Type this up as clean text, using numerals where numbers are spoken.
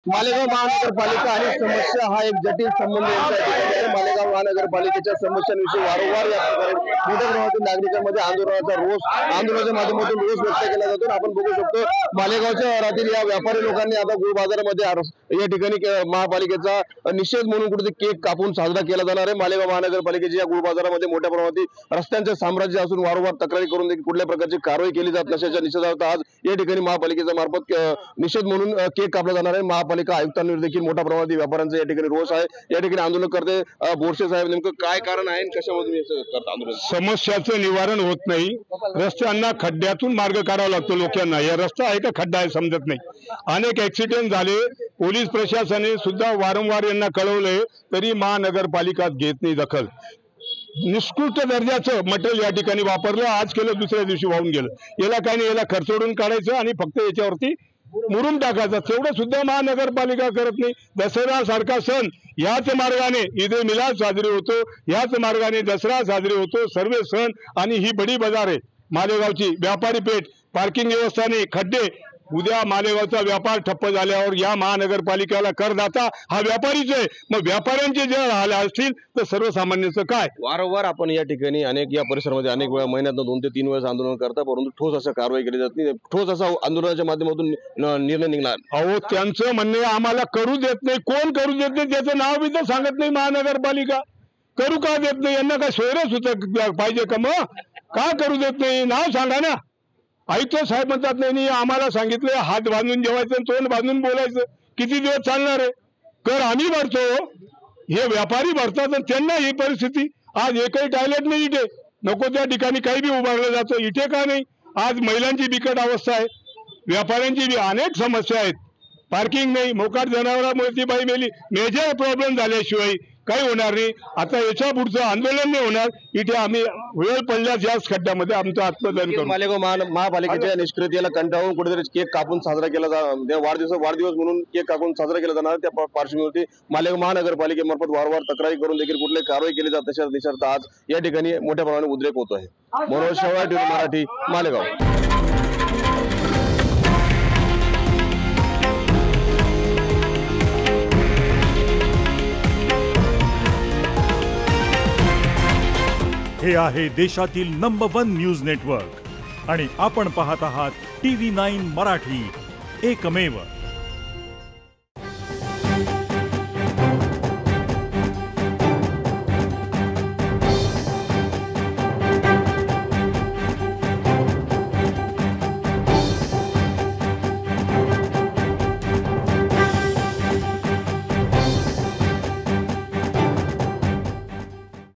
मालेगाव महानगरपालिका आणि समस्या हा एक जटिल संबंध आहे। मालेगाव महानगरपालिकेच्या समस्यांविषयी वारंवार या प्रकारे मोठ्या प्रमाणातील नागरिकांमध्ये आंदोलनाच्या माध्यमातून रोष व्यक्त केला जातो। आपण बघू शकतो मालेगावच्या शहरातील या व्यापारी लोकांनी आता गुळ बाजारामध्ये या ठिकाणी महापालिकेचा निषेध म्हणून कुठे केक कापून साजरा केला जाणार आहे। मालेगाव महानगरपालिकेच्या या गुळ बाजारामध्ये मोठ्या प्रमाणातील रस्त्यांचे साम्राज्य असून वारंवार तक्रारी करून देखील कुठल्या प्रकारची कारवाई केली जात नसल्याच्या निषेधार्थ आज या ठिकाणी महापालिकेच्या मार्फत निषेध म्हणून केक कापला जाणार आहे। महापालिका आयुक्तांवर देखील मोठ्या प्रमाणात व्यापाऱ्यांचा या ठिकाणी रोष आहे। या ठिकाणी आंदोलन करते बोरसे साहेब, नेमकं काय कारण आहे, कशामध्ये करता आंदोलन? समस्याचं निवारण होत नाही, रस्त्यांना खड्ड्यातून मार्ग काढावा लागतो लोकांना। या रस्ता आहे का खड्डा आहे समजत नाही। अनेक ऍक्सिडेंट झाले, पोलीस प्रशासनाने सुद्धा वारंवार यांना कळवले तरी महानगरपालिका घेत नाही दखल। निष्कृष्ट दर्जाचं मटेरियल या ठिकाणी वापरलं, आज केलं दुसऱ्या दिवशी वाहून गेलं। याला काय नाही, याला खर्चोडून काढायचं आणि फक्त याच्यावरती मुरुम टाकायचा, तेवढं सुद्धा महानगरपालिका करत नाही। दसरा सारखा सण याच मार्गाने ईद ए मिलाद साजरी होतो, याच मार्गाने दसरा साजरी होतो, सर्व सण। आणि ही बडी बाजार आहे मालेगावची, व्यापारी पेठ, पार्किंग व्यवस्था नाही, खड्डे। उद्या मालेगावचा व्यापार ठप्प झाल्यावर या महानगरपालिकेला करदाता हा व्यापारीच आहे। मग व्यापाऱ्यांचे जर हाल असतील तर सर्वसामान्यांचं काय? वारंवार आपण या ठिकाणी या परिसरामध्ये अनेक वेळा, महिन्यात 2 ते 3 वेळेस आंदोलन करता, परंतु ठोस असं कारवाई केली जात नाही। ठोस असा आंदोलनाच्या माध्यमातून निर्णय निघणार? अहो, त्यांचं म्हणणे आम्हाला करू देत नाही। कोण करू देत नाही त्याचं नाव बी तर सांगत नाही महानगरपालिका। करू का देत नाही? यांना काय सोयरच होत पाहिजे का? मग का करू देत नाही? नाव सांगा ना। आयुक्त साहेब म्हणतात नाही आम्हाला सांगितलं हात बांधून जेवायचं, तोंड बांधून बोलायचं। किती दिवस चालणार आहे? कर आम्ही भरतो, हे व्यापारी भरतात आणि त्यांना ही परिस्थिती। आज एकही टॉयलेट नाही इथे, नको त्या ठिकाणी काही बी उभारलं जातं, इथे का नाही? आज महिलांची बिकट अवस्था आहे, व्यापाऱ्यांची बी अनेक समस्या आहेत। पार्किंग नाही, मोकाट जनावरांमुळे ती बाई मेली। मेजर प्रॉब्लेम झाल्याशिवाय काही होणार नाही। आता याच्या पुढचं आंदोलन नाही होणार, इथे आम्ही वेळ पडल्यास याच खड्ड्यामध्ये आमचं आत्मदहन करू। मालेगाव महापालिकेच्या निष्क्रियतेला कंटाळून कुठेतरी केक कापून साजरा केला वाढदिवस म्हणून केक कापून साजरा केला जाणार। त्या पार्श्वभूमीवरती मालेगाव महानगरपालिकेमार्फत वारंवार तक्रारी करून देखील कुठली कारवाई केली जात नसल्याचा आज या ठिकाणी मोठ्या प्रमाणात उद्रेक होतो आहे। मनोज शेवाळे, मराठी, मालेगाव। हे आहे देशातील नंबर 1 न्यूज नेटवर्क आणि आपण पाहत आहात TV9 मराठी, एकमेव।